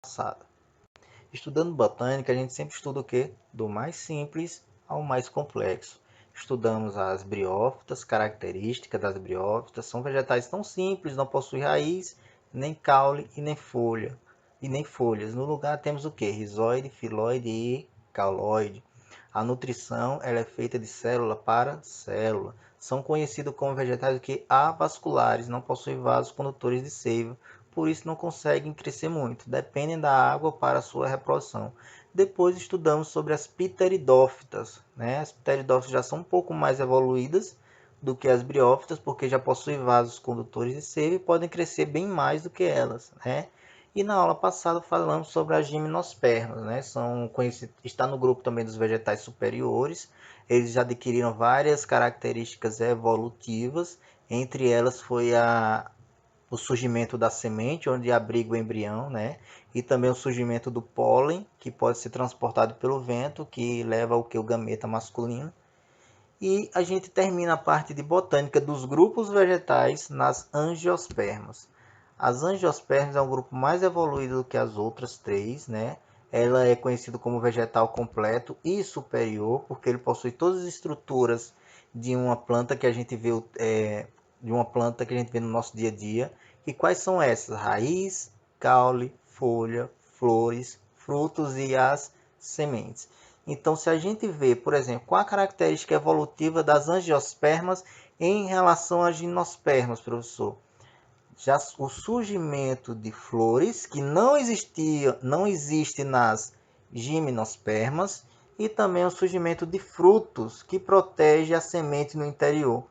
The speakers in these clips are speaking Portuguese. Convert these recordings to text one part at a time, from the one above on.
passada. Estudando botânica, a gente sempre estuda o quê? Do mais simples ao mais complexo. Estudamos as briófitas, características das briófitas. São vegetais tão simples, não possuem raiz, nem caule e nem folha. E nem folhas. No lugar temos o quê? Rizóide, filóide e cauloide. A nutrição ela é feita de célula para célula. São conhecidos como vegetais que avasculares, não possuem vasos condutores de seiva, por isso não conseguem crescer muito, dependem da água para sua reprodução. Depois estudamos sobre as pteridófitas, né? As pteridófitas já são um pouco mais evoluídas do que as briófitas, porque já possuem vasos condutores de seiva e podem crescer bem mais do que elas, né? E na aula passada falamos sobre as gimnospermas, né? Está no grupo também dos vegetais superiores. Eles já adquiriram várias características evolutivas, entre elas foi o surgimento da semente, onde abriga o embrião, né? E também o surgimento do pólen, que pode ser transportado pelo vento, que leva o que? O gameta masculino. E a gente termina a parte de botânica dos grupos vegetais nas angiospermas. As angiospermas é um grupo mais evoluído do que as outras três, né? Ela é conhecida como vegetal completo e superior, porque ele possui todas as estruturas de uma planta que a gente vê, de uma planta que a gente vê no nosso dia a dia. E quais são essas? Raiz, caule, folha, flores, frutos e as sementes. Então, se a gente vê, por exemplo, qual a característica evolutiva das angiospermas em relação às gimnospermas, professor? Já o surgimento de flores que não existe nas gimnospermas, e também o surgimento de frutos que protege a semente no interior.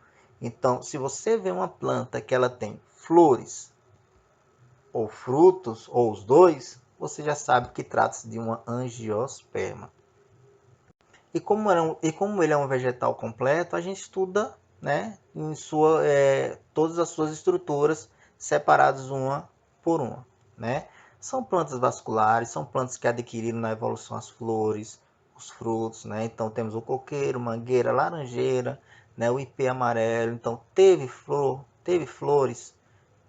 Então, se você vê uma planta que ela tem flores ou frutos ou os dois, você já sabe que trata-se de uma angiosperma. E como ele é um vegetal completo, a gente estuda, né, todas as suas estruturas separadas uma por uma, né? São plantas vasculares, são plantas que adquiriram na evolução as flores, os frutos, né? Então temos o coqueiro, mangueira, laranjeira, né, o ipê amarelo. Então teve flor, teve flores,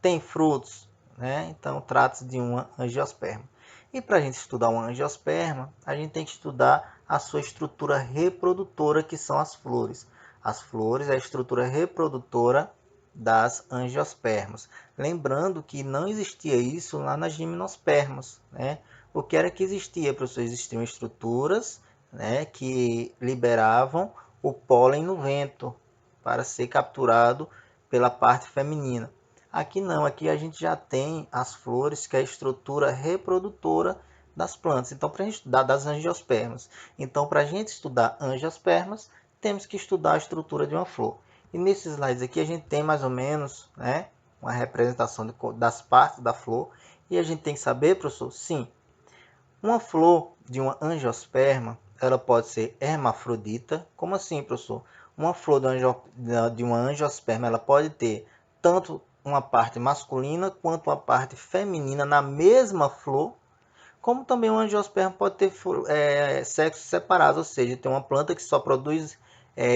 tem frutos, né? Então trata-se de uma angiosperma. E para a gente estudar uma angiosperma, a gente tem que estudar a sua estrutura reprodutora, que são as flores. As flores é a estrutura reprodutora das angiospermas. Lembrando que não existia isso lá nas gimnospermas, né? O que era que existia, professor? Existiam estruturas, né, que liberavam o pólen no vento para ser capturado pela parte feminina. Aqui não, aqui a gente já tem as flores, que é a estrutura reprodutora das plantas. Então, para a gente estudar das angiospermas. Então, para a gente estudar angiospermas, temos que estudar a estrutura de uma flor. E nesses slides aqui a gente tem mais ou menos, né, uma representação das partes da flor. E a gente tem que saber, professor, sim, uma flor de uma angiosperma, ela pode ser hermafrodita. Como assim, professor? Uma flor de uma angiosperma, ela pode ter tanto uma parte masculina quanto uma parte feminina na mesma flor, como também uma angiosperma pode ter sexos separados, ou seja, tem uma planta que só produz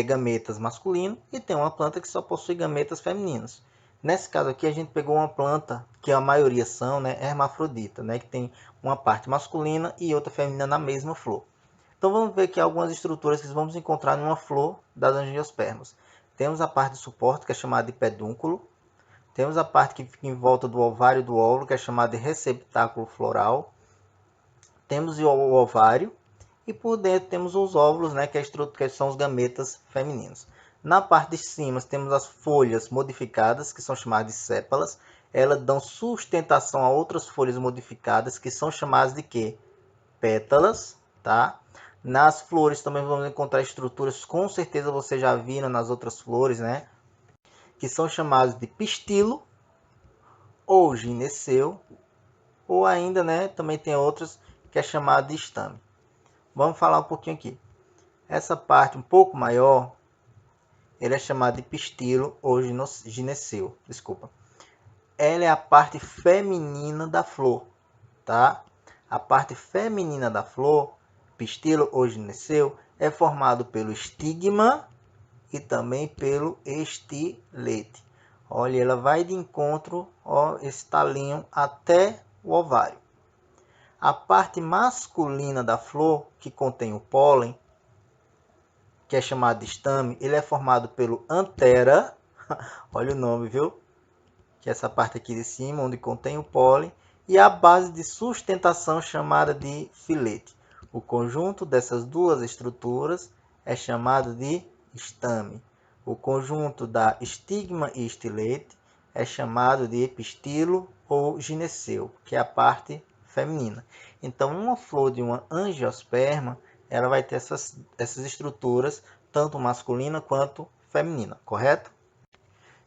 gametas masculinos e tem uma planta que só possui gametas femininos. Nesse caso aqui, a gente pegou uma planta que a maioria são, né, hermafrodita, né, que tem uma parte masculina e outra feminina na mesma flor. Então vamos ver aqui algumas estruturas que vamos encontrar numa flor das angiospermas. Temos a parte de suporte, que é chamada de pedúnculo. Temos a parte que fica em volta do ovário do óvulo, que é chamada de receptáculo floral. Temos o ovário e por dentro temos os óvulos, né, que são os gametas femininos. Na parte de cima temos as folhas modificadas, que são chamadas de sépalas. Elas dão sustentação a outras folhas modificadas, que são chamadas de quê? Pétalas, tá? Nas flores também vamos encontrar estruturas, com certeza você já viram nas outras flores, né? Que são chamadas de pistilo ou gineceu, ou ainda, né, também tem outras que é chamada de estame. Vamos falar um pouquinho aqui. Essa parte um pouco maior, ele é chamado de pistilo ou gineceu, desculpa. Ela é a parte feminina da flor, tá? A parte feminina da flor, pistilo ou gineceu, é formado pelo estigma e também pelo estilete. Olha, ela vai de encontro, ó, esse talinho até o ovário. A parte masculina da flor, que contém o pólen, que é chamado de estame, ele é formado pelo antera, olha o nome, viu? Que é essa parte aqui de cima, onde contém o pólen, e a base de sustentação chamada de filete. O conjunto dessas duas estruturas é chamado de estame. O conjunto da estigma e estilete é chamado de epistilo ou gineceu, que é a parte feminina. Então, uma flor de uma angiosperma, ela vai ter essas estruturas, tanto masculina quanto feminina, correto?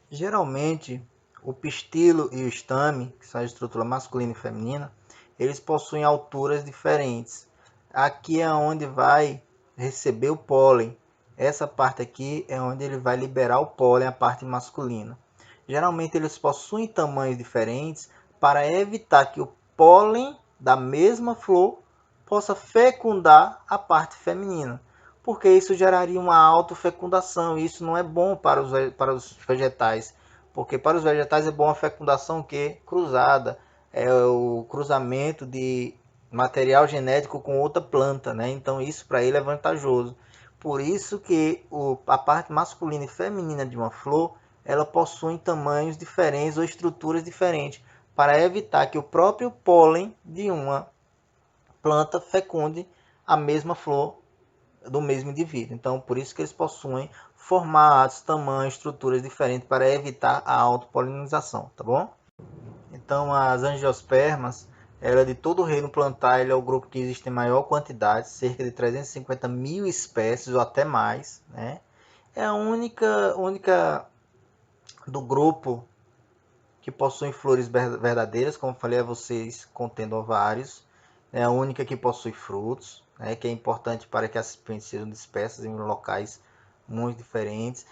Geralmente, o pistilo e o estame, que são a estrutura masculina e feminina, eles possuem alturas diferentes. Aqui é onde vai receber o pólen. Essa parte aqui é onde ele vai liberar o pólen, a parte masculina. Geralmente eles possuem tamanhos diferentes para evitar que o pólen da mesma flor possa fecundar a parte feminina, porque isso geraria uma autofecundação e isso não é bom para os vegetais, porque para os vegetais é bom a fecundação que cruzada, é o cruzamento de material genético com outra planta, né? Então isso para ele é vantajoso. Por isso que a parte masculina e feminina de uma flor, ela possui tamanhos diferentes ou estruturas diferentes, para evitar que o próprio pólen de uma planta fecunde a mesma flor do mesmo indivíduo. Então, por isso que eles possuem formatos, tamanhos, estruturas diferentes para evitar a autopolinização, tá bom? Então, as angiospermas, ela de todo o reino plantar, ele é o grupo que existe em maior quantidade, cerca de 350 mil espécies ou até mais, né? É a única do grupo que possui flores verdadeiras, como falei a vocês, contendo ovários. É a única que possui frutos, né, que é importante para que as sementes sejam dispersas em locais muito diferentes.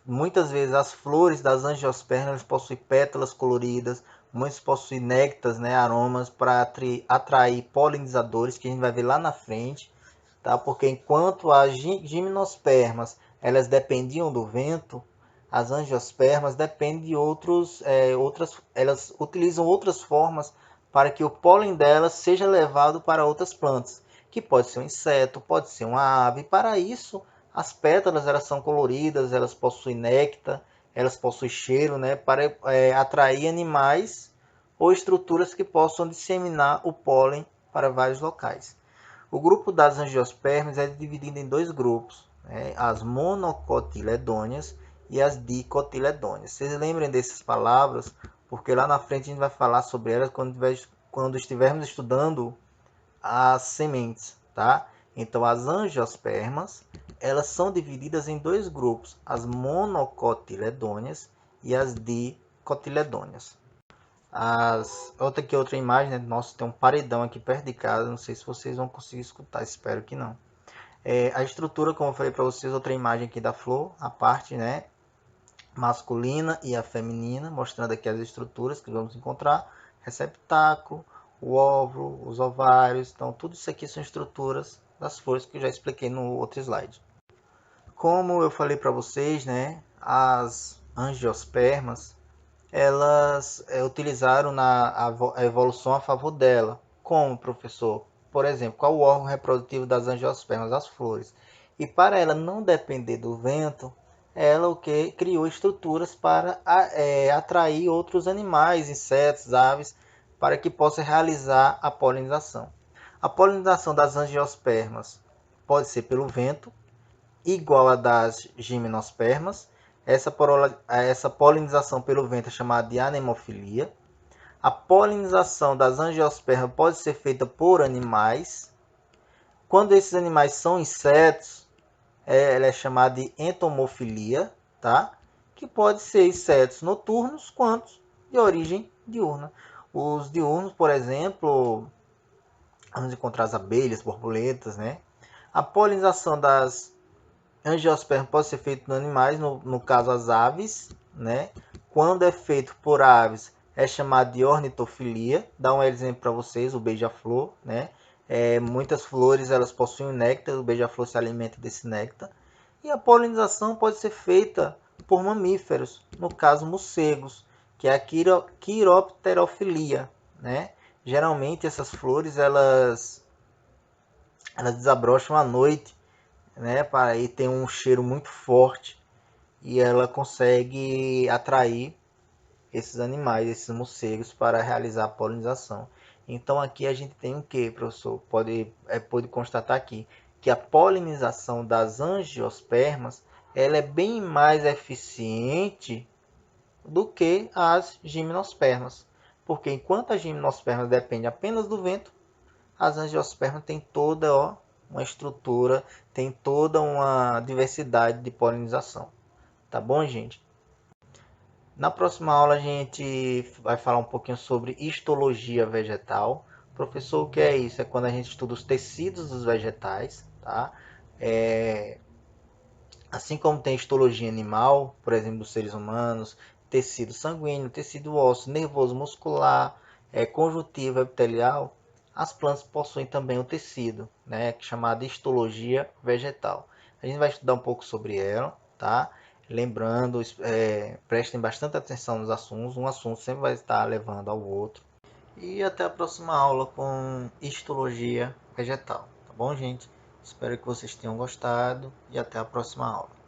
Muitas vezes as flores das angiospermas possuem pétalas coloridas, muitas possuem néctares, né, aromas para atrair polinizadores, que a gente vai ver lá na frente, tá? Porque enquanto as gimnospermas elas dependiam do vento, as angiospermas dependem de elas utilizam outras formas para que o pólen delas seja levado para outras plantas, que pode ser um inseto, pode ser uma ave. Para isso, as pétalas elas são coloridas, elas possuem néctar, elas possuem cheiro, né, para atrair animais ou estruturas que possam disseminar o pólen para vários locais. O grupo das angiospermas é dividido em dois grupos, né, as monocotiledôneas e as dicotiledôneas. Vocês lembrem dessas palavras, porque lá na frente a gente vai falar sobre elas quando estivermos estudando as sementes, tá? Então, as angiospermas, elas são divididas em dois grupos, as monocotiledôneas e as dicotiledôneas. Outra imagem, né? Nossa, tem um paredão aqui perto de casa, não sei se vocês vão conseguir escutar, espero que não. A estrutura, como eu falei para vocês, outra imagem aqui da flor, a parte, né, masculina e a feminina, mostrando aqui as estruturas que vamos encontrar, receptáculo, o óvulo, os ovários, então tudo isso aqui são estruturas das flores que eu já expliquei no outro slide. Como eu falei para vocês, né, as angiospermas, elas utilizaram a evolução a favor dela. Como, professor? Por exemplo, qual o órgão reprodutivo das angiospermas? As flores. E para ela não depender do vento, ela o que criou estruturas para atrair outros animais, insetos, aves, para que possa realizar a polinização. A polinização das angiospermas pode ser pelo vento, igual a das gimnospermas. Essa polinização pelo vento é chamada de anemofilia. A polinização das angiospermas pode ser feita por animais. Quando esses animais são insetos, ela é chamada de entomofilia, tá? Que pode ser insetos noturnos quanto de origem diurna. Os diurnos, por exemplo, vamos encontrar as abelhas, borboletas, né? A polinização das angiospermas pode ser feito em animais, no caso as aves, né? Quando é feito por aves é chamado de ornitofilia. Dá um exemplo para vocês, o beija-flor, né? Muitas flores elas possuem néctar, o beija-flor se alimenta desse néctar. E a polinização pode ser feita por mamíferos, no caso morcegos, que é a quiropterofilia, né? Geralmente essas flores elas desabrocham à noite, né? Para aí tem um cheiro muito forte e ela consegue atrair esses animais, esses morcegos, para realizar a polinização. Então aqui a gente tem o que, professor? Pode constatar aqui que a polinização das angiospermas ela é bem mais eficiente do que as gimnospermas. Porque enquanto as gimnospermas dependem apenas do vento, as angiospermas têm toda uma estrutura, tem toda uma diversidade de polinização. Tá bom, gente? Na próxima aula a gente vai falar um pouquinho sobre histologia vegetal. Professor, o que é isso? É quando a gente estuda os tecidos dos vegetais, tá? Assim como tem histologia animal, por exemplo, dos seres humanos, tecido sanguíneo, tecido ósseo, nervoso muscular, conjuntivo epitelial, as plantas possuem também o tecido, né, chamado histologia vegetal. A gente vai estudar um pouco sobre ela, tá? Lembrando, prestem bastante atenção nos assuntos, um assunto sempre vai estar levando ao outro. E até a próxima aula com histologia vegetal, tá bom, gente? Espero que vocês tenham gostado e até a próxima aula.